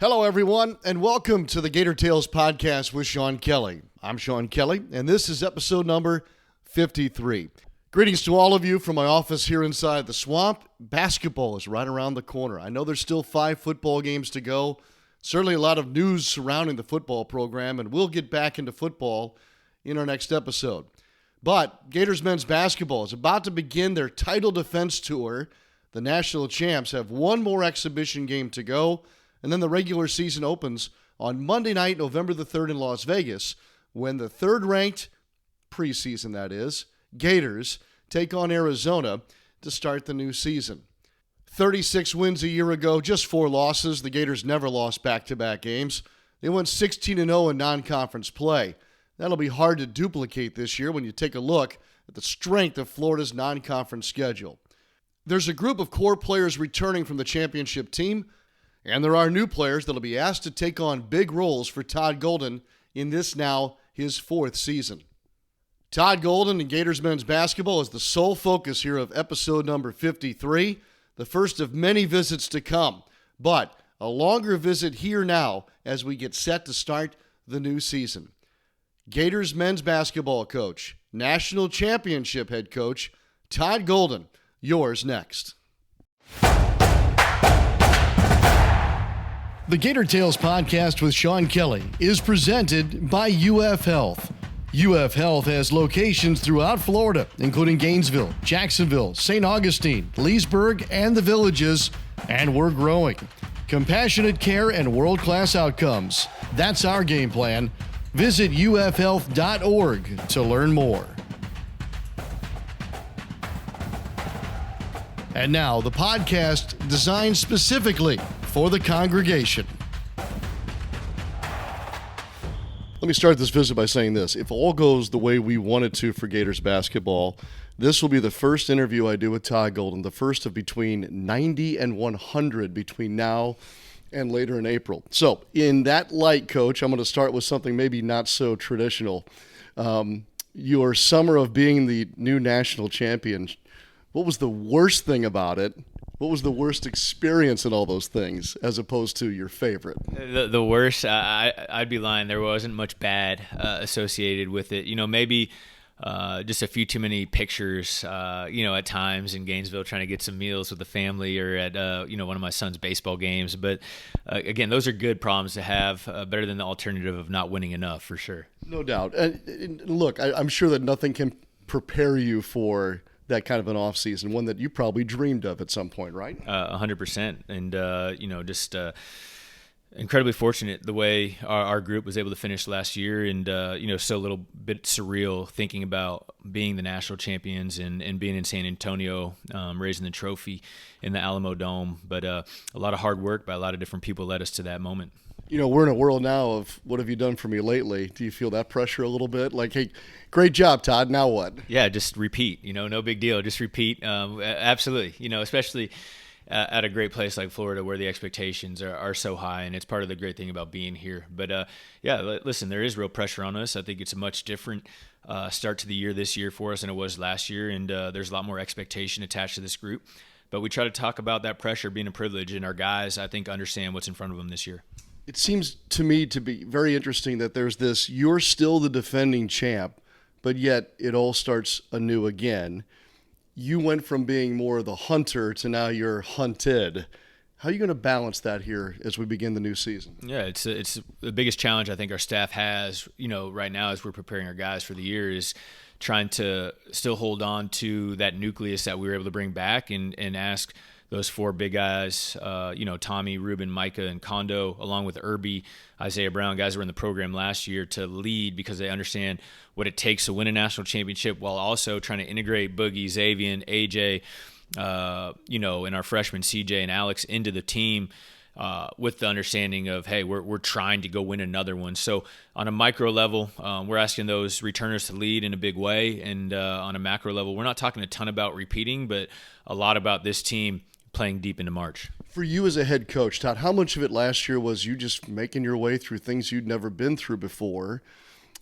Hello, everyone, and welcome to the Gator Tales podcast with Sean Kelley. I'm Sean Kelley, and this is episode number 53. Greetings to all of you from my office here inside the swamp. Basketball is right around the corner. I know there's still 5 football games to go. Certainly a lot of news surrounding the football program, and we'll get back into football in our next episode. But Gators men's basketball is about to begin their title defense tour. The national champs have one more exhibition game to go, and then the regular season opens on Monday night, November the 3rd in Las Vegas, when the third-ranked, preseason that is, Gators take on Arizona to start the new season. 36 wins a year ago, just 4 losses. The Gators never lost back-to-back games. They went 16-0 in non-conference play. That'll be hard to duplicate this year when you take a look at the strength of Florida's non-conference schedule. There's a group of core players returning from the championship team, and there are new players that will be asked to take on big roles for Todd Golden in this now his 4th season. Todd Golden and Gators men's basketball is the sole focus here of episode number 53, the first of many visits to come, but a longer visit here now as we get set to start the new season. Gators men's basketball coach, national championship head coach, Todd Golden, yours next. The Gator Tales podcast with Sean Kelley is presented by UF Health. UF Health has locations throughout Florida, including Gainesville, Jacksonville, St. Augustine, Leesburg, and the Villages, and we're growing. Compassionate care and world-class outcomes. That's our game plan. Visit ufhealth.org to learn more. And now, the podcast designed specifically for the congregation. Let me start this visit by saying this. If all goes the way we want it to for Gators basketball, this will be the first interview I do with Todd Golden, the first of between 90 and 100 between now and later in April. So, in that light, Coach, I'm going to start with something maybe not so traditional. Your summer of being the new national champion, what was the worst thing about it? What was the worst experience in all those things as opposed to your favorite? The worst, I'd be lying. There wasn't much bad associated with it. You know, maybe just a few too many pictures, at times in Gainesville trying to get some meals with the family or at, one of my son's baseball games. But, again, those are good problems to have, better than the alternative of not winning enough, for sure. No doubt. And look, I'm sure that nothing can prepare you for that kind of an offseason, one that you probably dreamed of at some point, right? 100%. And, just incredibly fortunate the way our group was able to finish last year and, so a little bit surreal thinking about being the national champions and being in San Antonio, raising the trophy in the Alamo Dome. But a lot of hard work by a lot of different people led us to that moment. You know, we're in a world now of what have you done for me lately? Do you feel that pressure a little bit? Like, hey, great job, Todd. Now what? Yeah, just repeat. No big deal. Just repeat. Absolutely. Especially at a great place like Florida where the expectations are so high, and it's part of the great thing about being here. But, listen, there is real pressure on us. I think it's a much different start to the year this year for us than it was last year, and there's a lot more expectation attached to this group. But we try to talk about that pressure being a privilege, and our guys, I think, understand what's in front of them this year. It seems to me to be very interesting that there's this, you're still the defending champ, but yet it all starts anew again. You went from being more the hunter to now you're hunted. How are you going to balance that here as we begin the new season? Yeah, it's the biggest challenge I think our staff has, right now as we're preparing our guys for the year is trying to still hold on to that nucleus that we were able to bring back and ask those 4 big guys, Tommy, Ruben, Micah, and Kondo, along with Irby, Isaiah Brown, guys who were in the program last year, to lead because they understand what it takes to win a national championship while also trying to integrate Boogie, Xavier, AJ, and our freshmen CJ and Alex into the team with the understanding of, hey, we're trying to go win another one. So on a micro level, we're asking those returners to lead in a big way. And on a macro level, we're not talking a ton about repeating, but a lot about this team playing deep into March. For you as a head coach, Todd, how much of it last year was you just making your way through things you'd never been through before?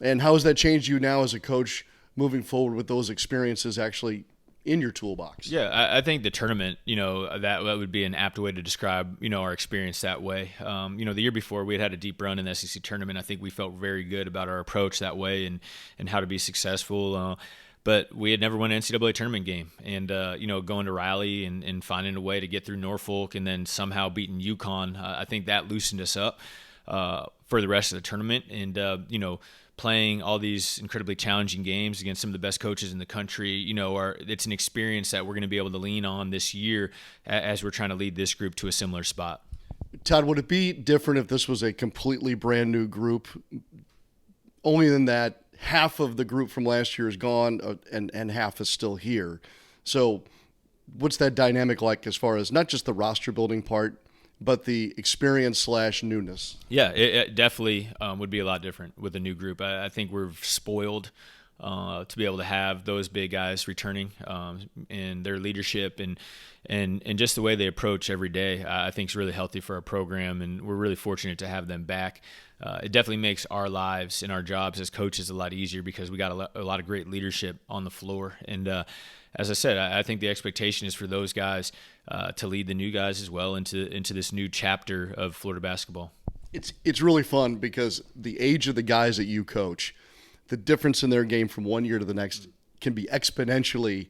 And how has that changed you now as a coach moving forward with those experiences actually in your toolbox. Yeah, I think the tournament, that would be an apt way to describe, our experience that way. The year before we had a deep run in the SEC tournament. I think we felt very good about our approach that way and how to be successful. But we had never won an NCAA tournament game. And, going to Raleigh and finding a way to get through Norfolk and then somehow beating UConn, I think that loosened us up for the rest of the tournament. And, playing all these incredibly challenging games against some of the best coaches in the country, it's an experience that we're going to be able to lean on this year as we're trying to lead this group to a similar spot. Todd, would it be different if this was a completely brand new group? Only in that half of the group from last year is gone and half is still here. So what's that dynamic like as far as not just the roster building part, but the experience / newness? Yeah, it definitely would be a lot different with a new group. I think we're spoiled to be able to have those big guys returning and their leadership and just the way they approach every day. I think is really healthy for our program, and we're really fortunate to have them back. It definitely makes our lives and our jobs as coaches a lot easier because we got a lot of great leadership on the floor. And as I said, I think the expectation is for those guys to lead the new guys as well into this new chapter of Florida basketball. It's really fun because the age of the guys that you coach, the difference in their game from one year to the next can be exponentially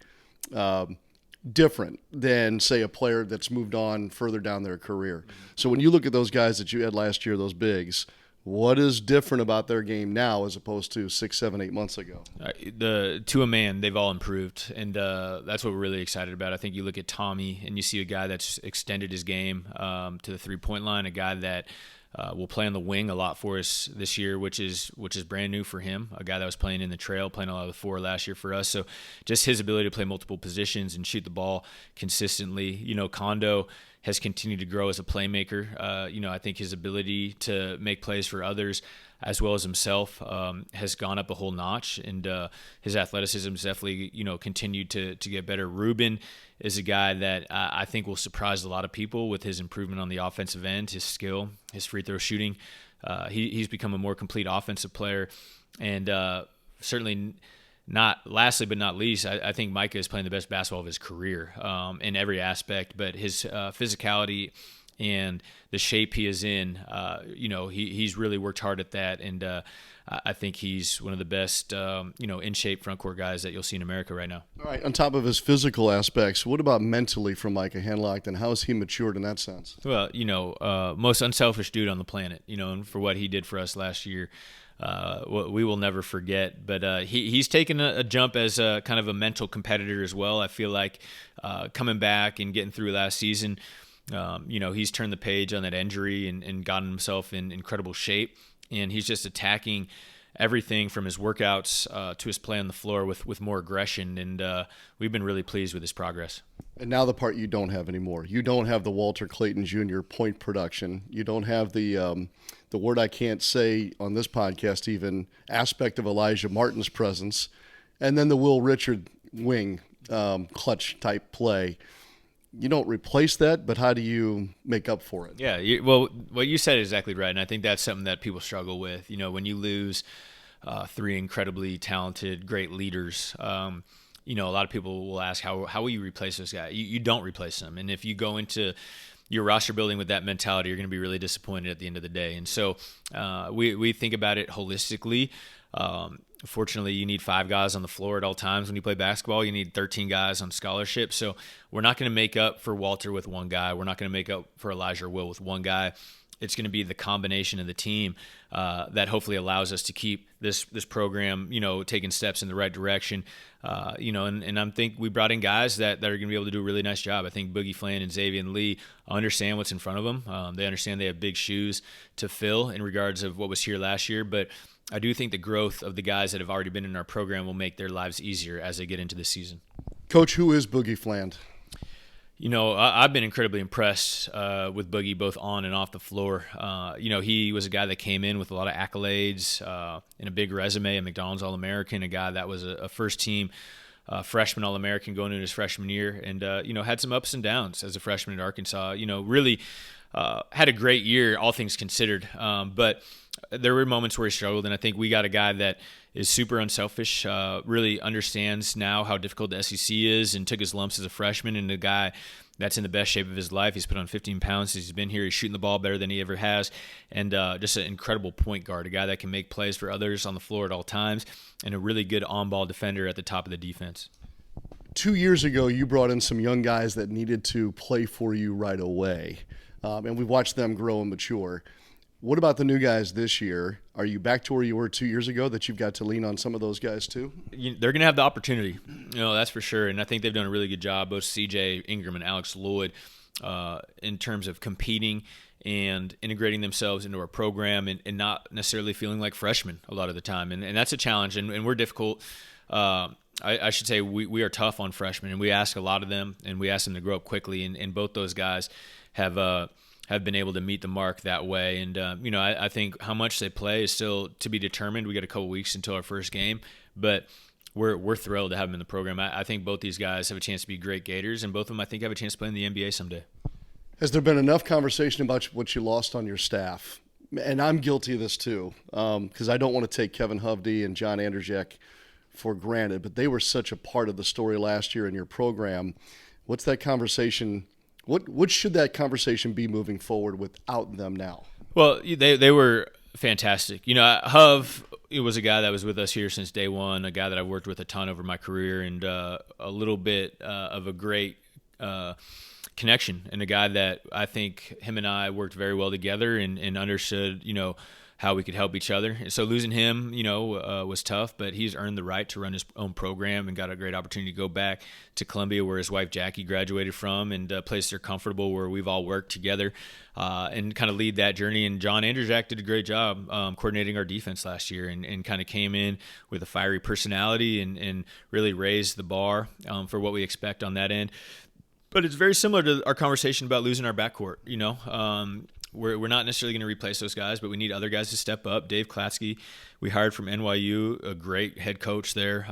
different than, say, a player that's moved on further down their career. So when you look at those guys that you had last year, those bigs, what is different about their game now as opposed to 6, 7, 8 months ago? To a man, they've all improved, and that's what we're really excited about. I think you look at Tommy, and you see a guy that's extended his game to the three-point line, a guy that will play on the wing a lot for us this year, which is brand new for him, a guy that was playing in the trail, playing a lot of the four last year for us. So just his ability to play multiple positions and shoot the ball consistently. Kondo has continued to grow as a playmaker. I think his ability to make plays for others as well as himself has gone up a whole notch, and his athleticism has definitely continued to get better. Ruben is a guy that I think will surprise a lot of people with his improvement on the offensive end, his skill, his free throw shooting. He's become a more complete offensive player, and certainly not lastly but not least, I think Micah is playing the best basketball of his career in every aspect, but his physicality and the shape he is in, he's really worked hard at that, and I think he's one of the best, in shape front court guys that you'll see in America right now. All right, on top of his physical aspects, what about mentally for Micah Hanlock, and how has he matured in that sense? Well, most unselfish dude on the planet, and for what he did for us last year, we will never forget. But he's taken a jump as a kind of a mental competitor as well. I feel like coming back and getting through last season, he's turned the page on that injury and gotten himself in incredible shape. And he's just attacking everything from his workouts to his play on the floor with more aggression. And we've been really pleased with his progress. And now the part you don't have anymore. You don't have the Walter Clayton Jr. point production. You don't have the word I can't say on this podcast even, aspect of Elijah Martin's presence. And then the Will Richard wing clutch type play. You don't replace that, but how do you make up for it? Yeah, well, what you said is exactly right, and I think that's something that people struggle with. When you lose three incredibly talented, great leaders, a lot of people will ask, how will you replace this guy? You don't replace them, and if you go into your roster building with that mentality, you're going to be really disappointed at the end of the day. And so we think about it holistically. Fortunately, you need 5 guys on the floor at all times when you play basketball. You need 13 guys on scholarship. So we're not going to make up for Walter with one guy. We're not going to make up for Elijah or Will with one guy. It's going to be the combination of the team that hopefully allows us to keep this program, taking steps in the right direction. And I think we brought in guys that are going to be able to do a really nice job. I think Boogie Flan and Xavier and Lee understand what's in front of them. They understand they have big shoes to fill in regards of what was here last year, but I do think the growth of the guys that have already been in our program will make their lives easier as they get into this season. Coach, who is Boogie Fland? I've been incredibly impressed with Boogie both on and off the floor. He was a guy that came in with a lot of accolades and a big resume, a McDonald's All-American, a guy that was a first-team freshman All-American going into his freshman year, and had some ups and downs as a freshman at Arkansas. Really had a great year, all things considered. But there were moments where he struggled, and I think we got a guy that is super unselfish, really understands now how difficult the SEC is, and took his lumps as a freshman, and a guy that's in the best shape of his life. He's put on 15 pounds since he's been here. He's shooting the ball better than he ever has, and just an incredible point guard, a guy that can make plays for others on the floor at all times, and a really good on-ball defender at the top of the defense. 2 years ago, you brought in some young guys that needed to play for you right away, and we've watched them grow and mature. What about the new guys this year? Are you back to where you were 2 years ago, that you've got to lean on some of those guys too? They're going to have the opportunity, that's for sure. And I think they've done a really good job, both CJ Ingram and Alex Lloyd, in terms of competing and integrating themselves into our program, and not necessarily feeling like freshmen a lot of the time. And that's a challenge, and we're difficult. I should say we are tough on freshmen, and we ask a lot of them, and we ask them to grow up quickly. And both those guys have been able to meet the mark that way. And, I think how much they play is still to be determined. We got a couple weeks until our first game, but we're thrilled to have them in the program. I think both these guys have a chance to be great Gators, and both of them I think have a chance to play in the NBA someday. Has there been enough conversation about what you lost on your staff? And I'm guilty of this too, because I don't want to take Kevin Hovde and John Anderjek for granted, but they were such a part of the story last year in your program. What's that conversation? What should that conversation be moving forward without them now? Well, they were fantastic. Hov was a guy that was with us here since day one, a guy that I've worked with a ton over my career, and a little bit of a great connection, and a guy that I think him and I worked very well together, and understood, how we could help each other. And so losing him, was tough, but he's earned the right to run his own program, and got a great opportunity to go back to Columbia, where his wife Jackie graduated from, and a place they're comfortable, where we've all worked together, and kind of lead that journey. And John Anderjak did a great job coordinating our defense last year, and kind of came in with a fiery personality, and really raised the bar for what we expect on that end. But it's very similar to our conversation about losing our backcourt, We're not necessarily going to replace those guys, but we need other guys to step up. Dave Klatsky, we hired from NYU, a great head coach there.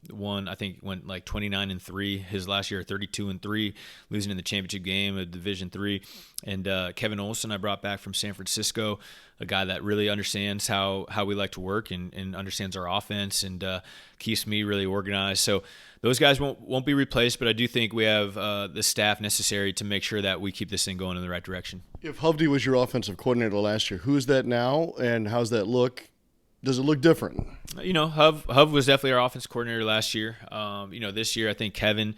Went like 29-3 his last year, 32-3, losing in the championship game of Division III. And Kevin Olson, I brought back from San Francisco, a guy that really understands how we like to work, and understands our offense, and keeps me really organized. So those guys won't be replaced, but I do think we have the staff necessary to make sure that we keep this thing going in the right direction. If Hovde was your offensive coordinator last year, who's that now, and how's that look? Does it look different? Hov was definitely our offensive coordinator last year. This year I think Kevin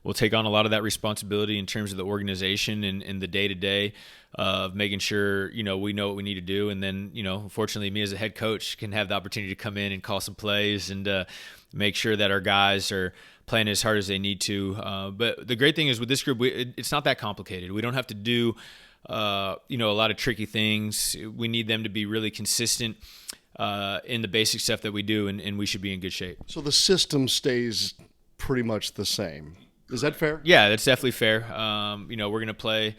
will take on a lot of that responsibility in terms of the organization and the day-to-day of making sure, we know what we need to do. And then, fortunately, me as a head coach can have the opportunity to come in and call some plays, and make sure that our guys are playing as hard as they need to. But the great thing is with this group, it's not that complicated. We don't have to do a lot of tricky things. We need them to be really consistent in the basic stuff that we do, and we should be in good shape. So the system stays pretty much the same. Is that fair? Yeah, that's definitely fair. We're going to play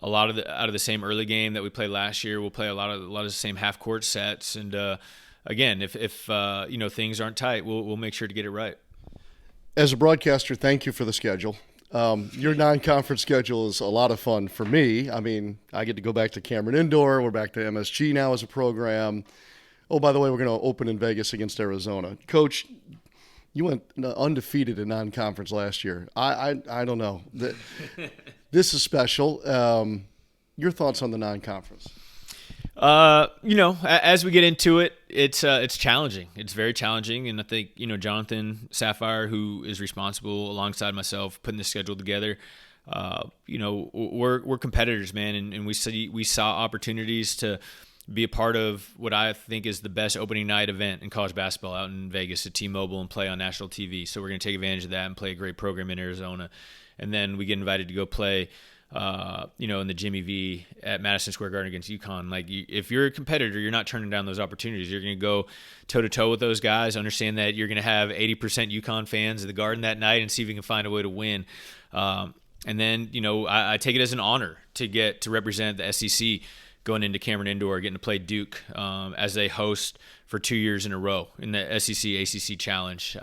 a lot out of the same early game that we played last year. We'll play a lot of the same half court sets, and again, if things aren't tight, we'll make sure to get it right. As a broadcaster, thank you for the schedule. Your non-conference schedule is a lot of fun for me. I mean, I get to go back to Cameron Indoor. We're back to MSG now as a program. Oh, by the way, we're going to open in Vegas against Arizona. Coach, you went undefeated in non-conference last year. I don't know. This is special. Your thoughts on the non-conference? As we get into it, it's challenging. It's very challenging, and I think Jonathan Sapphire, who is responsible alongside myself putting the schedule together. We're competitors, man, and we saw opportunities to be a part of what I think is the best opening night event in college basketball out in Vegas at T-Mobile, and play on national TV. So we're going to take advantage of that and play a great program in Arizona, and then we get invited to go play. In the Jimmy V at Madison Square Garden against UConn. If you're a competitor, you're not turning down those opportunities. You're going to go toe-to-toe with those guys, understand that you're going to have 80% UConn fans at the Garden that night, and see if you can find a way to win. And then, I take it as an honor to get to represent the SEC going into Cameron Indoor, getting to play Duke as they host for 2 years in a row in the SEC ACC Challenge.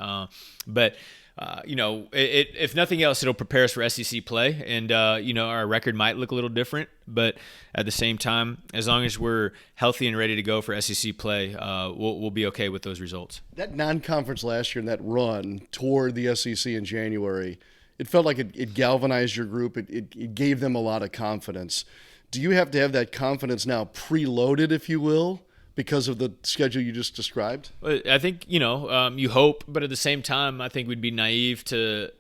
But if nothing else, it'll prepare us for SEC play, and our record might look a little different, but at the same time, as long as we're healthy and ready to go for SEC play, we'll be okay with those results. That non-conference last year and that run toward the SEC in January, it felt like it galvanized your group. It gave them a lot of confidence. Do you have to have that confidence now preloaded, if you will, because of the schedule you just described? I think, you hope, but at the same time, I think we'd be naive to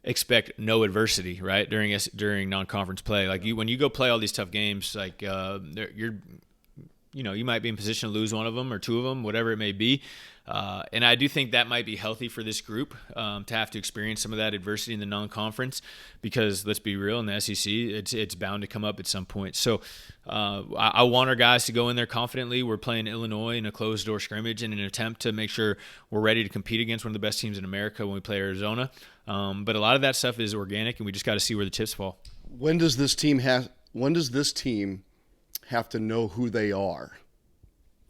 expect no adversity, right? During non-conference play. Like when you go play all these tough games, like you might be in position to lose one of them or two of them, whatever it may be. And I do think that might be healthy for this group to have to experience some of that adversity in the non-conference, because let's be real, in the SEC, it's bound to come up at some point. So I want our guys to go in there confidently. We're playing Illinois in a closed-door scrimmage in an attempt to make sure we're ready to compete against one of the best teams in America when we play Arizona. But a lot of that stuff is organic, and we just got to see where the chips fall. When does this team have to know who they are?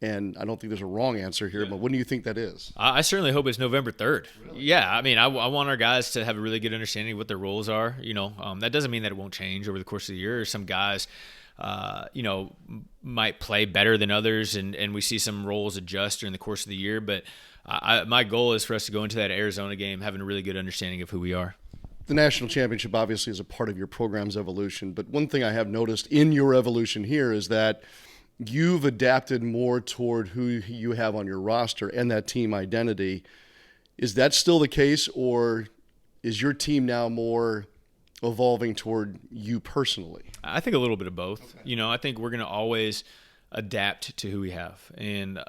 And I don't think there's a wrong answer here, but when do you think that is? I certainly hope it's November 3rd. Really? Yeah, I mean, I want our guys to have a really good understanding of what their roles are. That doesn't mean that it won't change over the course of the year. Some guys, might play better than others, and we see some roles adjust during the course of the year. But my goal is for us to go into that Arizona game having a really good understanding of who we are. The national championship obviously is a part of your program's evolution, but one thing I have noticed in your evolution here is that you've adapted more toward who you have on your roster and that team identity. Is that still the case, or is your team now more evolving toward you personally? I think a little bit of both. Okay. I think we're going to always adapt to who we have. And,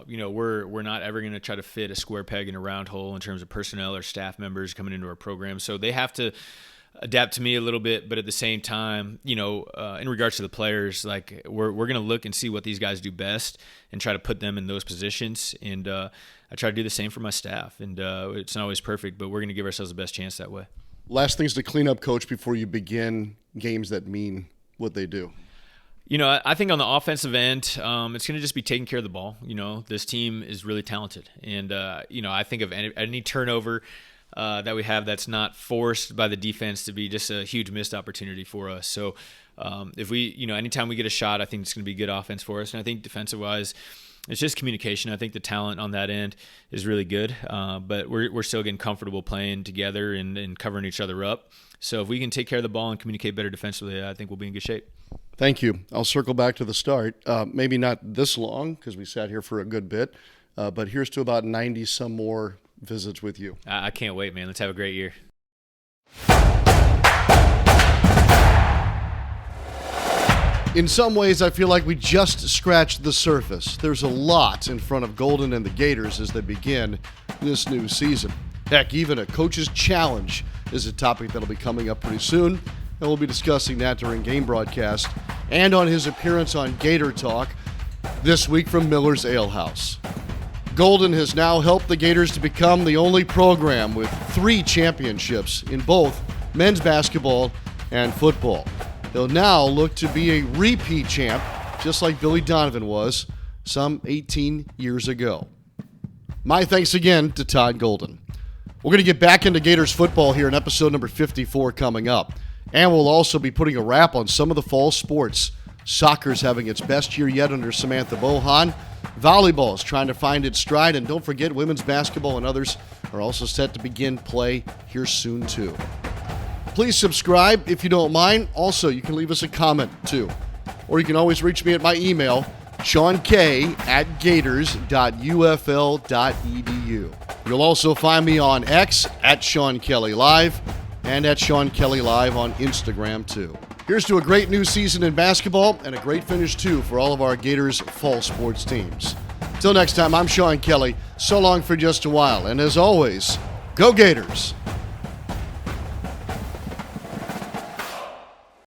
we're not ever going to try to fit a square peg in a round hole in terms of personnel or staff members coming into our program. So they have to adapt to me a little bit, but at the same time, in regards to the players, like we're going to look and see what these guys do best and try to put them in those positions. And I try to do the same for my staff. And it's not always perfect, but we're going to give ourselves the best chance that way. Last things to clean up, Coach, before you begin games that mean what they do. I think on the offensive end, it's going to just be taking care of the ball. This team is really talented. And, I think of any turnover that we have that's not forced by the defense to be just a huge missed opportunity for us. So if we, anytime we get a shot, I think it's going to be good offense for us. And I think defensive-wise, it's just communication. I think the talent on that end is really good, but we're still getting comfortable playing together and covering each other up. So if we can take care of the ball and communicate better defensively, I think we'll be in good shape. Thank you. I'll circle back to the start. Maybe not this long because we sat here for a good bit, but here's to about 90 some more visits with you. I can't wait, man. Let's have a great year. In some ways, I feel like we just scratched the surface. There's a lot in front of Golden and the Gators as they begin this new season. Heck, even a coach's challenge is a topic that'll be coming up pretty soon, and we'll be discussing that during game broadcast and on his appearance on Gator Talk this week from Miller's Ale House. Golden has now helped the Gators to become the only program with 3 championships in both men's basketball and football. They'll now look to be a repeat champ, just like Billy Donovan was some 18 years ago. My thanks again to Todd Golden. We're going to get back into Gators football here in episode number 54 coming up. And we'll also be putting a wrap on some of the fall sports. Soccer's having its best year yet under Samantha Bohan. Volleyball is trying to find its stride. And don't forget, women's basketball and others are also set to begin play here soon, too. Please subscribe if you don't mind. Also, you can leave us a comment, too. Or you can always reach me at my email, seankk@gators.ufl.edu. You'll also find me on X at Sean Kelley Live and at Sean Kelley Live on Instagram, too. Here's to a great new season in basketball and a great finish, too, for all of our Gators fall sports teams. Till next time, I'm Sean Kelley. So long for just a while. And as always, go Gators!